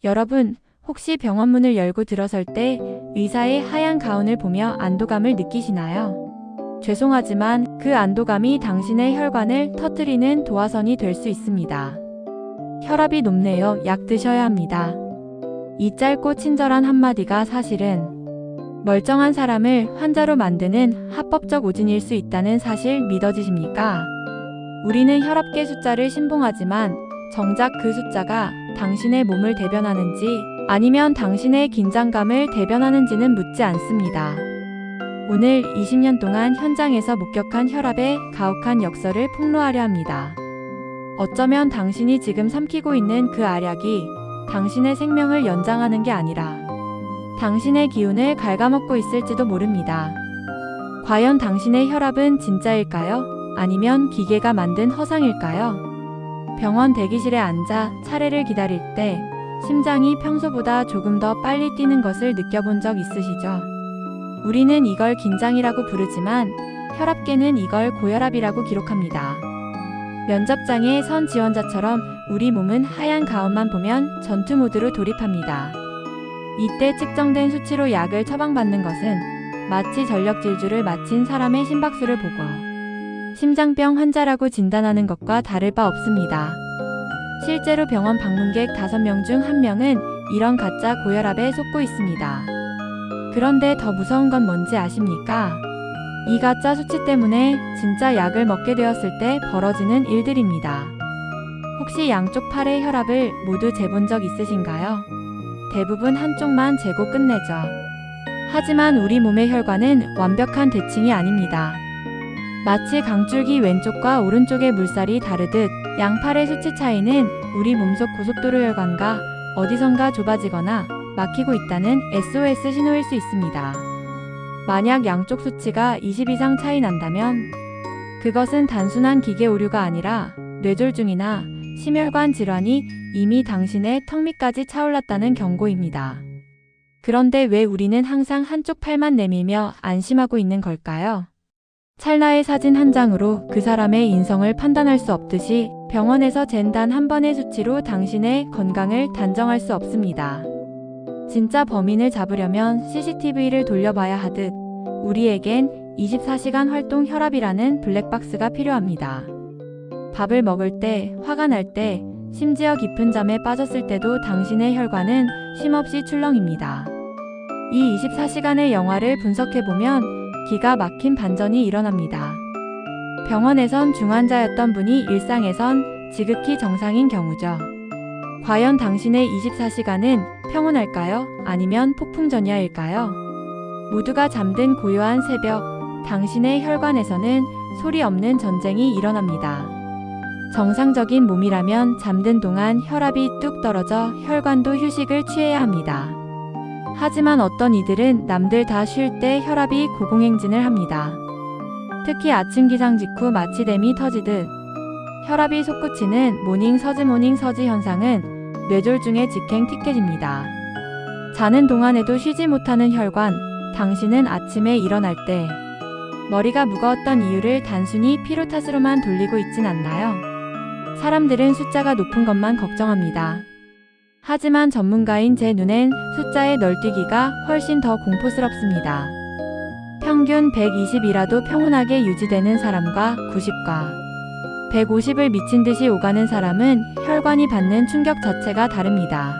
여러분, 혹시 병원 문을 열고 들어설 때 의사의 하얀 가운을 보며 안도감을 느끼시나요? 죄송하지만 그 안도감이 당신의 혈관을 터뜨리는 도화선이 될 수 있습니다. 혈압이 높네요. 약 드셔야 합니다. 이 짧고 친절한 한마디가 사실은 멀쩡한 사람을 환자로 만드는 합법적 오진일 수 있다는 사실 믿어지십니까? 우리는 혈압계 숫자를 신봉하지만 정작 그 숫자가 당신의 몸을 대변하는지 아니면 당신의 긴장감을 대변하는지는 묻지 않습니다. 오늘 20년 동안 현장에서 목격한 혈압의 가혹한 역설을 폭로하려 합니다. 어쩌면 당신이 지금 삼키고 있는 그 알약이 당신의 생명을 연장하는 게 아니라 당신의 기운을 갉아먹고 있을지도 모릅니다. 과연 당신의 혈압은 진짜일까요? 아니면 기계가 만든 허상일까요? 병원 대기실에 앉아 차례를 기다릴 때 심장이 평소보다 조금 더 빨리 뛰는 것을 느껴본 적 있으시죠? 우리는 이걸 긴장이라고 부르지만 혈압계는 이걸 고혈압이라고 기록합니다. 면접장의 선 지원자처럼 우리 몸은 하얀 가운만 보면 전투 모드로 돌입합니다. 이때 측정된 수치로 약을 처방받는 것은 마치 전력 질주를 마친 사람의 심박수를 보고 심장병 환자라고 진단하는 것과 다를 바 없습니다. 실제로 병원 방문객 5명 중 1명은 이런 가짜 고혈압에 속고 있습니다. 그런데 더 무서운 건 뭔지 아십니까? 이 가짜 수치 때문에 진짜 약을 먹게 되었을 때 벌어지는 일들입니다. 혹시 양쪽 팔의 혈압을 모두 재본 적 있으신가요? 대부분 한쪽만 재고 끝내죠. 하지만 우리 몸의 혈관은 완벽한 대칭이 아닙니다. 마치 강줄기 왼쪽과 오른쪽의 물살이 다르듯 양팔의 수치 차이는 우리 몸속 고속도로 혈관과 어디선가 좁아지거나 막히고 있다는 SOS 신호일 수 있습니다. 만약 양쪽 수치가 20 이상 차이 난다면 그것은 단순한 기계 오류가 아니라 뇌졸중이나 심혈관 질환이 이미 당신의 턱 밑까지 차올랐다는 경고입니다. 그런데 왜 우리는 항상 한쪽 팔만 내밀며 안심하고 있는 걸까요? 찰나의 사진 한 장으로 그 사람의 인성을 판단할 수 없듯이 병원에서 잰 단 한 번의 수치로 당신의 건강을 단정할 수 없습니다. 진짜 범인을 잡으려면 CCTV를 돌려봐야 하듯 우리에겐 24시간 활동 혈압이라는 블랙박스가 필요합니다. 밥을 먹을 때, 화가 날 때, 심지어 깊은 잠에 빠졌을 때도 당신의 혈관은 쉼없이 출렁입니다. 이 24시간의 영화를 분석해보면 기가 막힌 반전이 일어납니다. 병원에선 중환자였던 분이 일상에선 지극히 정상인 경우죠. 과연 당신의 24시간은 평온할까요? 아니면 폭풍전야일까요? 모두가 잠든 고요한 새벽, 당신의 혈관에서는 소리 없는 전쟁이 일어납니다. 정상적인 몸이라면 잠든 동안 혈압이 뚝 떨어져 혈관도 휴식을 취해야 합니다. 하지만 어떤 이들은 남들 다 쉴 때 혈압이 고공행진을 합니다. 특히 아침 기상 직후 마취댐이 터지듯 혈압이 솟구치는 모닝 서지 현상은 뇌졸중의 직행 티켓입니다. 자는 동안에도 쉬지 못하는 혈관, 당신은 아침에 일어날 때 머리가 무거웠던 이유를 단순히 피로 탓으로만 돌리고 있진 않나요? 사람들은 숫자가 높은 것만 걱정합니다. 하지만 전문가인 제 눈엔 숫자의 널뛰기가 훨씬 더 공포스럽습니다. 평균 120이라도 평온하게 유지되는 사람과 90과 150을 미친 듯이 오가는 사람은 혈관이 받는 충격 자체가 다릅니다.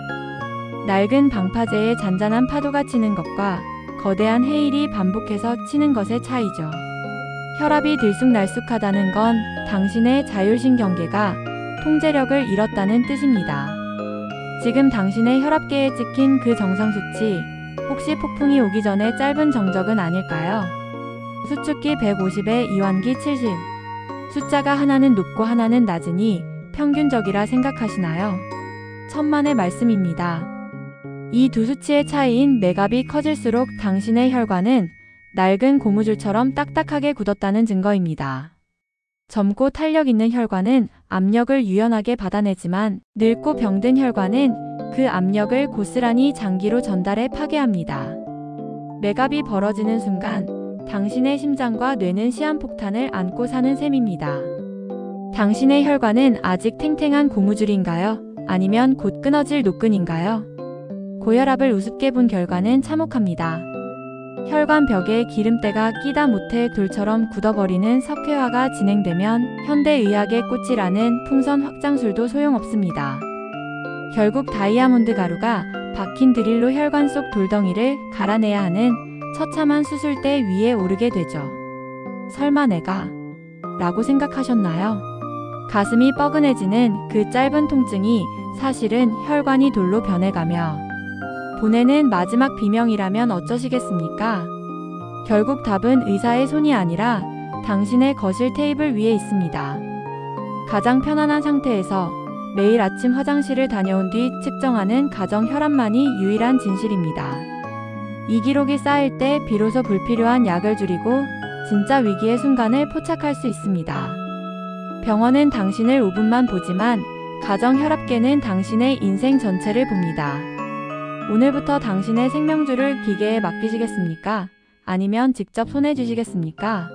낡은 방파제에 잔잔한 파도가 치는 것과 거대한 해일이 반복해서 치는 것의 차이죠. 혈압이 들쑥날쑥하다는 건 당신의 자율신경계가 통제력을 잃었다는 뜻입니다. 지금 당신의 혈압계에 찍힌 그 정상 수치, 혹시 폭풍이 오기 전에 짧은 정적은 아닐까요? 수축기 150에 이완기 70. 숫자가 하나는 높고 하나는 낮으니 평균적이라 생각하시나요? 천만의 말씀입니다. 이 두 수치의 차이인 맥압이 커질수록 당신의 혈관은 낡은 고무줄처럼 딱딱하게 굳었다는 증거입니다. 젊고 탄력 있는 혈관은 압력을 유연하게 받아내지만 늙고 병든 혈관은 그 압력을 고스란히 장기로 전달해 파괴합니다. 맥압이 벌어지는 순간 당신의 심장과 뇌는 시한폭탄을 안고 사는 셈입니다. 당신의 혈관은 아직 탱탱한 고무줄인가요? 아니면 곧 끊어질 노끈인가요? 고혈압을 우습게 본 결과는 참혹합니다. 혈관 벽에 기름때가 끼다 못해 돌처럼 굳어버리는 석회화가 진행되면 현대의학의 꽃이라는 풍선 확장술도 소용없습니다. 결국 다이아몬드 가루가 박힌 드릴로 혈관 속 돌덩이를 갈아내야 하는 처참한 수술대 위에 오르게 되죠. 설마 내가? 라고 생각하셨나요? 가슴이 뻐근해지는 그 짧은 통증이 사실은 혈관이 돌로 변해가며 보내는 마지막 비명이라면 어쩌시겠습니까? 결국 답은 의사의 손이 아니라 당신의 거실 테이블 위에 있습니다. 가장 편안한 상태에서 매일 아침 화장실을 다녀온 뒤 측정하는 가정 혈압만이 유일한 진실입니다. 이 기록이 쌓일 때 비로소 불필요한 약을 줄이고 진짜 위기의 순간을 포착할 수 있습니다. 병원은 당신을 5분만 보지만 가정 혈압계는 당신의 인생 전체를 봅니다. 오늘부터 당신의 생명줄을 기계에 맡기시겠습니까? 아니면 직접 손해주시겠습니까?